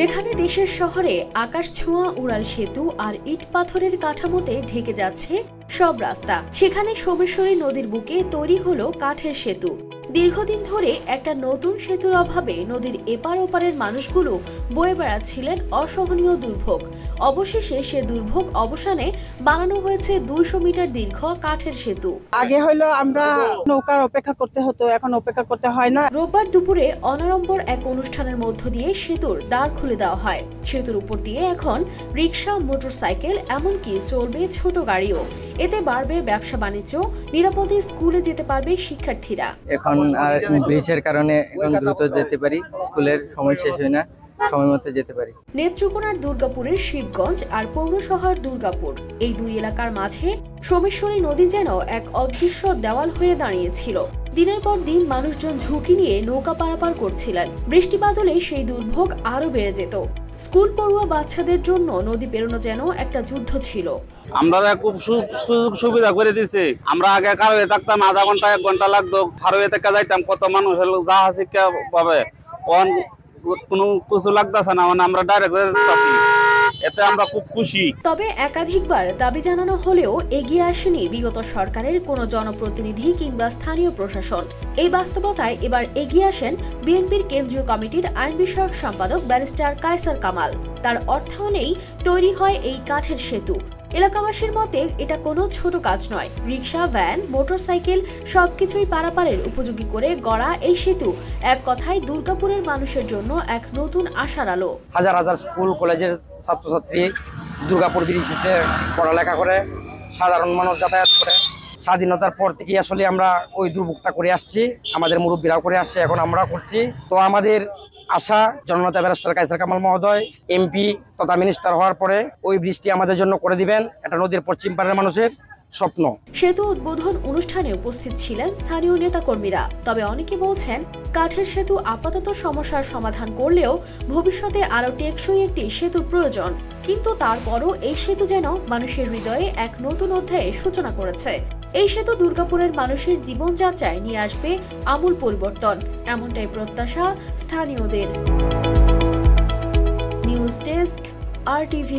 যেখানে দেশের শহরে আকাশ ছোঁয়া উড়াল সেতু আর ইট পাথরের কাঠামোতে ঢেকে যাচ্ছে সব রাস্তা, সেখানে সোমেশ্বরী নদীর বুকে তৈরি হলো কাঠের সেতু। দীর্ঘদিন ধরে একটা নতুন সেতুর অভাবে নদীর এপার ওপারের মানুষগুলো বয়ে বেড়াচ্ছিলেন অসহনীয় দুর্ভোগ। অবশেষে সে দুর্ভোগ অবসানে বানানো হয়েছে 200 মিটার দীর্ঘ কাঠের সেতু। আগে হইলো আমরা নৌকার অপেক্ষা করতে হতো, এখন অপেক্ষা করতে হয় না। রোববার দুপুরে অনাড়ম্বর এক অনুষ্ঠানের মধ্য দিয়ে সেতুর দ্বার খুলে দেওয়া হয়। সেতুর উপর দিয়ে এখন রিক্সা, মোটরসাইকেল, এমনকি চলবে ছোট গাড়িও। এতে বাড়বে ব্যবসা বাণিজ্য, নিরাপদে স্কুলে যেতে পারবে শিক্ষার্থীরা। এখন আর ব্রিজের কারণে এখন দ্রুত যেতে পারি, স্কুলের সময় শেষ হয় না, সময় মতো যেতে পারি। নেত্রকোনার দুর্গাপুরের শিবগঞ্জ আর পৌর শহর দুর্গাপুর, এই দুই এলাকার মাঝে সোমেশ্বরী নদী যেন এক অদৃশ্য দেওয়াল হয়ে দাঁড়িয়েছিল। দিনের পর দিন মানুষজন ঝুঁকি নিয়ে নৌকা পারাপার করছিলেন। বৃষ্টি বাদলে সেই দুর্ভোগ আরো বেড়ে যেত। স্কুল পড়ুয়া বাচ্চাদের জন্য নদী পেরোনো যেন একটা যুদ্ধ ছিল। আমরা খুব সুযোগ সুবিধা করে দিয়েছি। আমরা আগে কারোয়ে থাকতাম, আধা ঘন্টা 1 ঘন্টা লাগতো, কারোয়ে থেকে যাইতাম, কত মানুষ জাহাজ শিক্ষা পাবে, কোনো কিছু লাগতেছে না, মানে আমরা ডাইরেক্ট যেতেছি, এতে আমরা খুব খুশি। তবে একাধিকবার দাবি জানানো হলেও এগিয়ে আসেনি বিগত সরকারের কোনো জনপ্রতিনিধি কিংবা স্থানীয় প্রশাসন। এই বাস্তবতায় এবার এগিয়ে আসেন বিএনপির কেন্দ্রীয় কমিটির আইন বিষয়ক সম্পাদক ব্যারিস্টার কায়সার কামাল। তার অর্থায়নেই তৈরি হয় এই কাঠের সেতু। এলাকাবাসীর মতে এটা কোনো ছোট কাজ নয়। রিক্সা, ভ্যান, মোটরসাইকেল সবকিছুই পারাপারের উপযোগী করে গড়া এই সেতু এক কথায় দুর্গাপুরের মানুষের জন্য এক নতুন আশার আলো। হাজার হাজার স্কুল কলেজের ছাত্রছাত্রী দুর্গাপুর ব্রিজে পড়ালেখা করে, সাধারণ মানুষ যাতায়াত করে। স্বাধীনতার পর থেকে আসলে আমরা ওই দুর্ভোগটা করে আসছি, আমাদের মুরব্বীরাও করে আসছে, এখন আমরা করছি। তো আমাদের আশা জননেতা ব্যারিস্টার কায়সার কামাল মহোদয় এমপি তথা মিনিস্টার হওয়ার পরে ওই ব্রিজটি আমাদের জন্য করে দিবেন। এটা নদীর পশ্চিম পাড়ের মানুষের স্বপ্ন। সেতু উদ্বোধন অনুষ্ঠানে উপস্থিত ছিলেন স্থানীয় নেতাকর্মীরা। তবে অনেকে বলছেন কাঠের সেতু আপাতত সমস্যার সমাধান করলেও ভবিষ্যতে আরো টেকসই একটি সেতুর প্রয়োজন। কিন্তু তারপরও এই সেতু যেন মানুষের হৃদয়ে এক নতুন অধ্যায়ের সূচনা করেছে। এই সেতু দুর্গাপুরের মানুষের জীবনযাত্রায় নিয়ে আসবে আমূল পরিবর্তন, এমনটাই প্রত্যাশা স্থানীয়দের। News desk, RTV।